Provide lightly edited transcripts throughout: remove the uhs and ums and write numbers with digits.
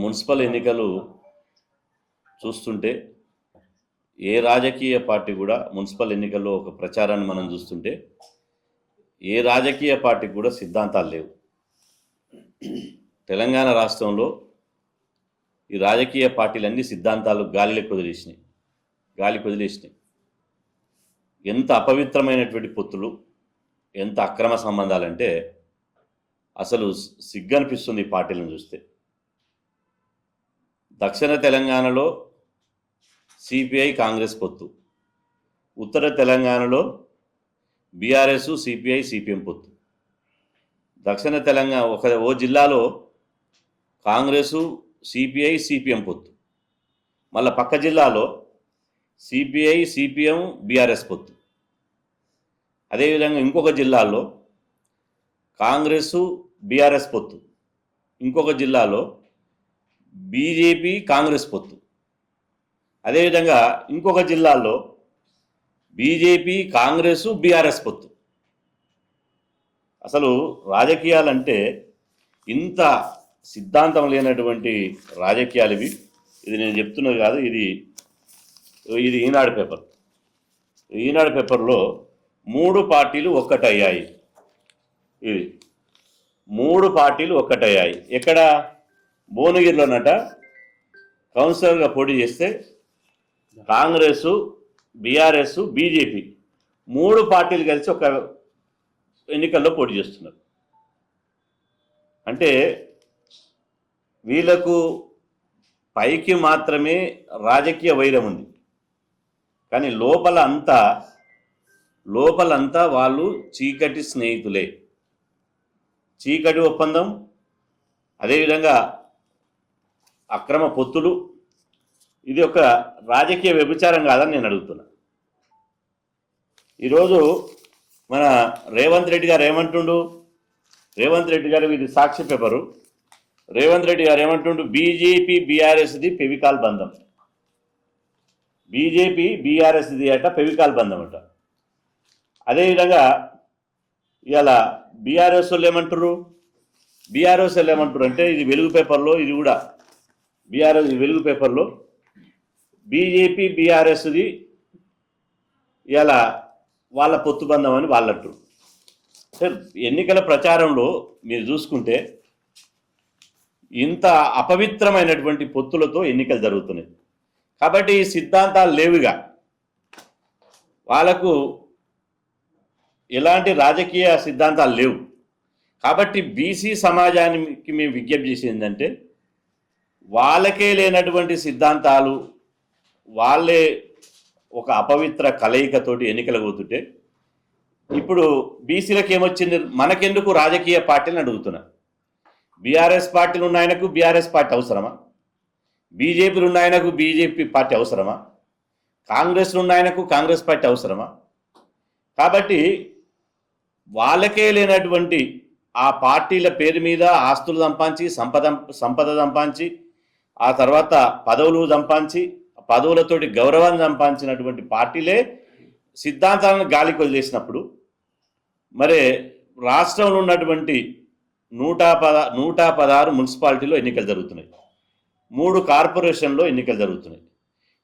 Municipal ఎన్నికలు చూస్తుంటే ఏ రాజకీయ పార్టీ కూడా మున్సిపల్ ఎన్నికల్లో ఒక ప్రచారాన్ని మనం చూస్తుంటే ఏ రాజకీయ పార్టీకి కూడా సిద్ధాంతాలు లేవు. తెలంగాణ రాష్ట్రంలో ఈ రాజకీయ పార్టీలన్నీ సిద్ధాంతాలు గాలికి వదిలేసినాయి. ఎంత అపవిత్రమైనటువంటి పొత్తులు, ఎంత అక్రమ సంబంధాలంటే అసలు సిగ్గనిపిస్తుంది ఈ పార్టీలను చూస్తే. దక్షిణ తెలంగాణలో సిపిఐ కాంగ్రెస్ పొత్తు, ఉత్తర తెలంగాణలో బీఆర్ఎస్ సిపిఐ సిపిఎం పొత్తు. దక్షిణ తెలంగాణ ఓ జిల్లాలో కాంగ్రెసు సిపిఐ సిపిఎం పొత్తు, మళ్ళీ పక్క జిల్లాలో సిపిఐ సిపిఎం బీఆర్ఎస్ పొత్తు. అదేవిధంగా ఇంకొక జిల్లాలో కాంగ్రెసు బీఆర్ఎస్ పొత్తు, ఇంకొక జిల్లాలో బీజేపీ కాంగ్రెస్ పొత్తు. అదేవిధంగా ఇంకొక జిల్లాలో బీజేపీ కాంగ్రెసు బీఆర్ఎస్ పొత్తు. అసలు రాజకీయాలంటే ఇంత సిద్ధాంతం లేనటువంటి రాజకీయాలు ఇవి. ఇది నేను చెప్తున్నది కాదు, ఇది ఈనాడు పేపర్. ఈనాడు పేపర్లో 3 పార్టీలు ఒక్కటయ్యాయి. ఇది 3 పార్టీలు ఒక్కటయ్యాయి. ఎక్కడ? భువనగిరిలోనట కౌన్సిలర్గా పోటీ చేస్తే కాంగ్రెసు, బీఆర్ఎస్, బీజేపీ 3 పార్టీలు కలిసి ఒక ఎన్నికల్లో పోటీ చేస్తున్నారు. అంటే వీళ్ళకు పైకి మాత్రమే రాజకీయ వైరం ఉంది, కానీ లోపలంతా వాళ్ళు చీకటి స్నేహితులే. చీకటి ఒప్పందం, అదేవిధంగా అక్రమ పొత్తులు. ఇది ఒక రాజకీయ వ్యభిచారం కాదని నేను అడుగుతున్నా. ఈరోజు మన రేవంత్ రెడ్డి గారు ఏమంటుండు? రేవంత్ రెడ్డి గారు, ఇది సాక్షి పేపరు. రేవంత్ రెడ్డి గారు ఏమంటుండు? బీజేపీ బీఆర్ఎస్ది ఫెవికాల్ బంధం. బీజేపీ బీఆర్ఎస్ది అట ఫెవికాల్ బంధం అట. అదేవిధంగా ఇవాళ బీఆర్ఎస్ వాళ్ళు ఏమంటారు? బీఆర్ఎస్ వాళ్ళు ఏమంటారు అంటే, ఇది వెలుగు పేపర్లో, ఇది కూడా బీఆర్ఎస్ వెలుగు పేపర్లో బీజేపీ బీఆర్ఎస్ది ఇవాళ వాళ్ళ పొత్తు బంధం అని వాళ్ళంటారు. ఎన్నికల ప్రచారంలో మీరు చూసుకుంటే ఇంత అపవిత్రమైనటువంటి పొత్తులతో ఎన్నికలు జరుగుతున్నాయి. కాబట్టి ఈ సిద్ధాంతాలు లేవుగా, వాళ్ళకు ఎలాంటి రాజకీయ సిద్ధాంతాలు లేవు. కాబట్టి బీసీ సమాజానికి మేము విజ్ఞప్తి చేసేది ఏంటంటే, వాళ్ళకే లేనటువంటి సిద్ధాంతాలు, వాళ్ళే ఒక అపవిత్ర కలయికతోటి ఎన్నికలు పోతుంటే ఇప్పుడు బీసీలకు ఏమొచ్చింది? మనకెందుకు రాజకీయ పార్టీలను అడుగుతున్నా. బీఆర్ఎస్ పార్టీలు ఉన్న ఆయనకు బీఆర్ఎస్ పార్టీ అవసరమా? బీజేపీలు ఉన్న ఆయనకు బీజేపీ పార్టీ అవసరమా? కాంగ్రెస్లు ఉన్న ఆయనకు కాంగ్రెస్ పార్టీ అవసరమా? కాబట్టి వాళ్ళకే లేనటువంటి ఆ పార్టీల పేరు మీద ఆస్తులు సంపాదించి, సంపద సంపాదించి, ఆ తర్వాత పదవులు సంపాదించి, పదవులతోటి గౌరవాన్ని సంపాదించినటువంటి పార్టీలే సిద్ధాంతాలను గాలికి వదిలేసినప్పుడు మరి రాష్ట్రంలో ఉన్నటువంటి 116 మున్సిపాలిటీలో ఎన్నికలు జరుగుతున్నాయి, 3 కార్పొరేషన్లో ఎన్నికలు జరుగుతున్నాయి.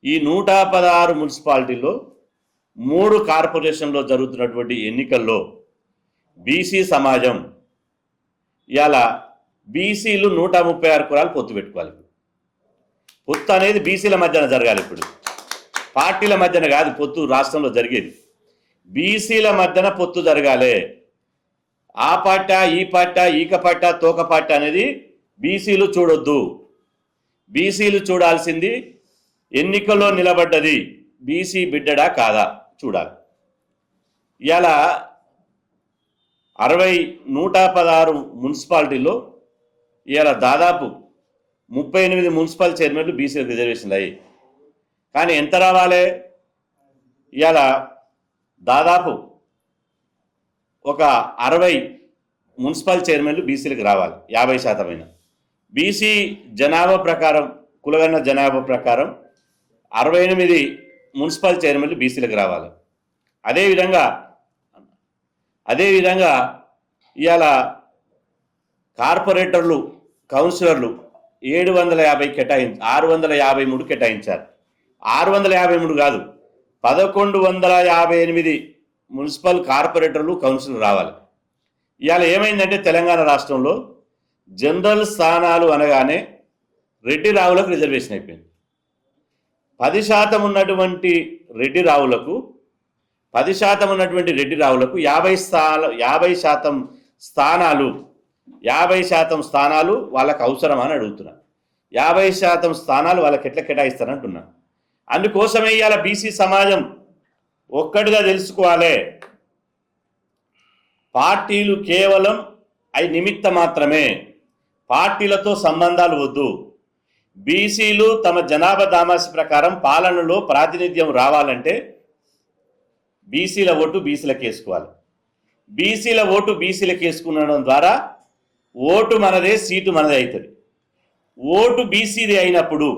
ఈ 116 మున్సిపాలిటీలో 3 కార్పొరేషన్లో జరుగుతున్నటువంటి ఎన్నికల్లో బీసీ సమాజం ఇవాళ బీసీలు 136 కులాలు పొత్తు పెట్టుకోవాలి. పొత్తు అనేది బీసీల మధ్యన జరగాలి. ఇప్పుడు పార్టీల మధ్యన కాదు పొత్తు రాష్ట్రంలో జరిగేది, బీసీల మధ్యన పొత్తు జరగాలి. ఆ పార్టీ ఈ పార్టీ ఈక పార్టీ తోక పార్టీ అనేది బీసీలు చూడొద్దు. బీసీలు చూడాల్సింది ఎన్నికల్లో నిలబడ్డది బీసీ బిడ్డడా కాదా చూడాలి. ఇవాళ 116 మున్సిపాలిటీలో ఇవాళ దాదాపు 38 మున్సిపల్ చైర్మన్లు బీసీ రిజర్వేషన్లు అయ్యాయి. కానీ ఎంత రావాలి? ఇవాళ దాదాపు ఒక 60 మున్సిపల్ చైర్మన్లు బీసీలకు రావాలి, 50%. బీసీ జనాభా ప్రకారం, కులగన్న జనాభా ప్రకారం 68 మున్సిపల్ చైర్మన్లు బీసీలకు రావాలి. అదేవిధంగా ఇవాళ కార్పొరేటర్లు, కౌన్సిలర్లు 750 653 కేటాయించారు. 653 కాదు, 1158 మున్సిపల్ కార్పొరేటర్లు కౌన్సిల్ రావాలి. ఇవాళ ఏమైందంటే తెలంగాణ రాష్ట్రంలో జనరల్ స్థానాలు అనగానే రెడ్డి రావులకు రిజర్వేషన్ అయిపోయింది. 10% ఉన్నటువంటి రెడ్డి రావులకు 10% ఉన్నటువంటి రెడ్డి రావులకు 50% స్థానాలు 50% స్థానాలు వాళ్ళకు అవసరమా అని అడుగుతున్నా. 50% స్థానాలు వాళ్ళకి ఎట్లా కేటాయిస్తారంటున్నా. అందుకోసమే ఇవాళ బీసీ సమాజం ఒక్కటిగా తెలుసుకోవాలి, పార్టీలు కేవలం అవి నిమిత్త మాత్రమే, పార్టీలతో సంబంధాలు వద్దు. బీసీలు తమ జనాభా దామాసి ప్రకారం పాలనలో ప్రాతినిధ్యం రావాలంటే బీసీల ఓటు బీసీలకు వేసుకోవాలి. బీసీల ఓటు బీసీలకు వేసుకునడం ద్వారా ఓటు మనదే, సీటు మనదే అవుతుంది. ఓటు బీసీది అయినప్పుడు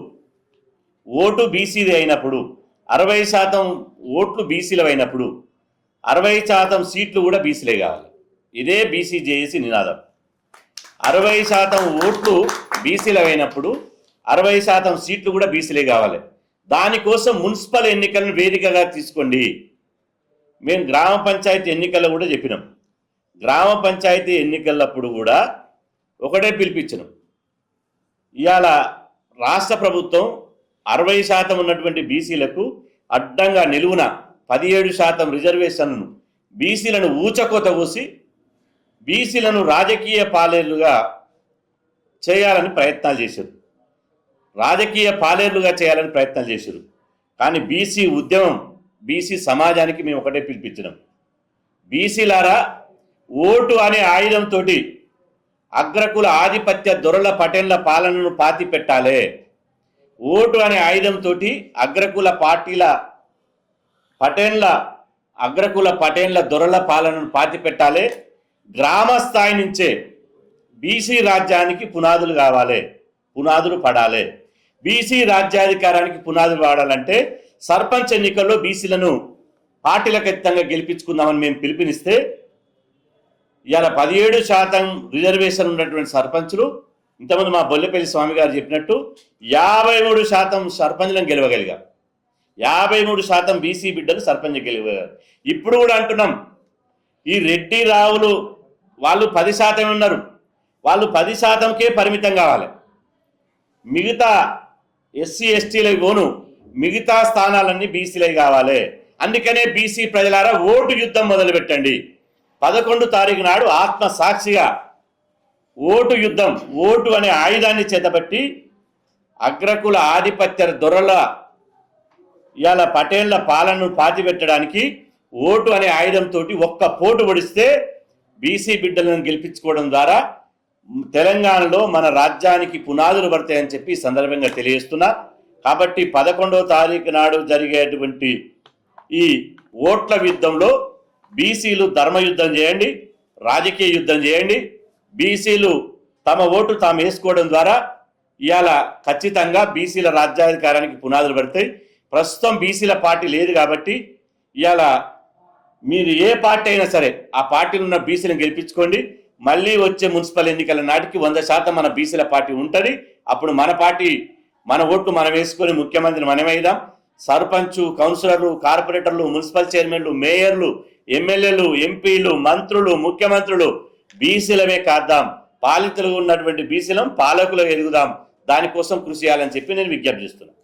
60% ఓట్లు బీసీలు అయినప్పుడు 60% సీట్లు కూడా బీసీలే కావాలి. ఇదే బీసీ జేఏసీ నినాదం. 60% ఓట్లు బీసీలు అయినప్పుడు 60% సీట్లు కూడా బీసీలే కావాలి. దానికోసం మున్సిపల్ ఎన్నికలను వేదికగా తీసుకోండి. మేము గ్రామ పంచాయతీ ఎన్నికల్లో కూడా చెప్పినాం. గ్రామ పంచాయతీ ఎన్నికలప్పుడు కూడా ఒకటే పిలిపించినాం. ఇవాళ రాష్ట్ర ప్రభుత్వం 60% ఉన్నటువంటి బీసీలకు అడ్డంగా నిలువున 17% రిజర్వేషన్లను బీసీలను ఊచకోత కోసి బీసీలను రాజకీయ పాలేరులుగా చేయాలని ప్రయత్నాలు చేశారు. కానీ బీసీ ఉద్యమం, బీసీ సమాజానికి మేము ఒకటే పిలిపించినాం. బీసీలారా, ఓటు అనే ఆయుధంతో అగ్రకుల ఆధిపత్య దొరల పటేళ్ల పాలనను పాతి పెట్టాలి. ఓటు అనే ఆయుధంతో అగ్రకుల పటేళ్ల దొరల పాలనను పాతి పెట్టాలి. గ్రామ స్థాయి నుంచే బీసీ రాజ్యానికి పునాదులు కావాలి, పునాదులు పడాలి. బీసీ రాజ్యాధికారానికి పునాదులు వాడాలంటే సర్పంచ్ ఎన్నికల్లో బీసీలను పార్టీలకు ఖచ్చితంగా గెలిపించుకుందామని మేము పిలుపునిస్తే ఇవాళ 17% రిజర్వేషన్ ఉన్నటువంటి సర్పంచులు, ఇంతకుముందు మా బొల్లెపల్లి స్వామి గారు చెప్పినట్టు 53% సర్పంచ్లను గెలవగలిగారు. 53% బీసీ బిడ్డలు సర్పంచ్ గెలవగలిగారు. ఇప్పుడు కూడా అంటున్నాం, ఈ రెడ్డి రావులు వాళ్ళు 10% ఉన్నారు, వాళ్ళు 10%కే పరిమితం కావాలి. మిగతా ఎస్సీ ఎస్టీలకు పోను, మిగతా స్థానాలన్నీ బీసీలే కావాలి. అందుకనే బీసీ ప్రజలారా ఓటు యుద్ధం మొదలుపెట్టండి. 11 తారీఖు నాడు ఆత్మ సాక్షిగా ఓటు యుద్ధం, ఓటు అనే ఆయుధాన్ని చేతబట్టి అగ్రకుల ఆధిపత్య దొరల ఇవాళ పటేళ్ల పాలనను పాతిపెట్టడానికి ఓటు అనే ఆయుధంతో ఒక్క పోటు పొడిస్తే బీసీ బిడ్డలను గెలిపించుకోవడం ద్వారా తెలంగాణలో మన రాజ్యానికి పునాదులు పడతాయని చెప్పి సందర్భంగా తెలియజేస్తున్నా. కాబట్టి 11వ తారీఖు నాడు జరిగేటువంటి ఈ ఓట్ల యుద్ధంలో బీసీలు ధర్మయుద్ధం చేయండి, రాజకీయ యుద్ధం చేయండి. బీసీలు తమ ఓటు తాము వేసుకోవడం ద్వారా ఇవాళ ఖచ్చితంగా బీసీల రాజ్యాధికారానికి పునాదులు పడతాయి. ప్రస్తుతం బీసీల పార్టీ లేదు కాబట్టి ఇవాళ మీరు ఏ పార్టీ అయినా సరే ఆ పార్టీలో ఉన్న బీసీలను గెలిపించుకోండి. మళ్ళీ వచ్చే మున్సిపల్ ఎన్నికల నాటికి 100% మన బీసీల పార్టీ ఉంటుంది. అప్పుడు మన పార్టీ, మన ఓట్లు మనం వేసుకొని ముఖ్యమంత్రిని మనమేద్దాం. సర్పంచ్, కౌన్సిలర్లు, కార్పొరేటర్లు, మున్సిపల్ చైర్మన్లు, మేయర్లు, ఎమ్మెల్యేలు, ఎంపీలు, మంత్రులు, ముఖ్యమంత్రులు బీసీలమే కాద్దాం. పాలితులు ఉన్నటువంటి బీసీలం పాలకులు ఎదుగుదాం. దానికోసం కృషి చేయాలని చెప్పి నేను విజ్ఞప్తి చేస్తున్నాను.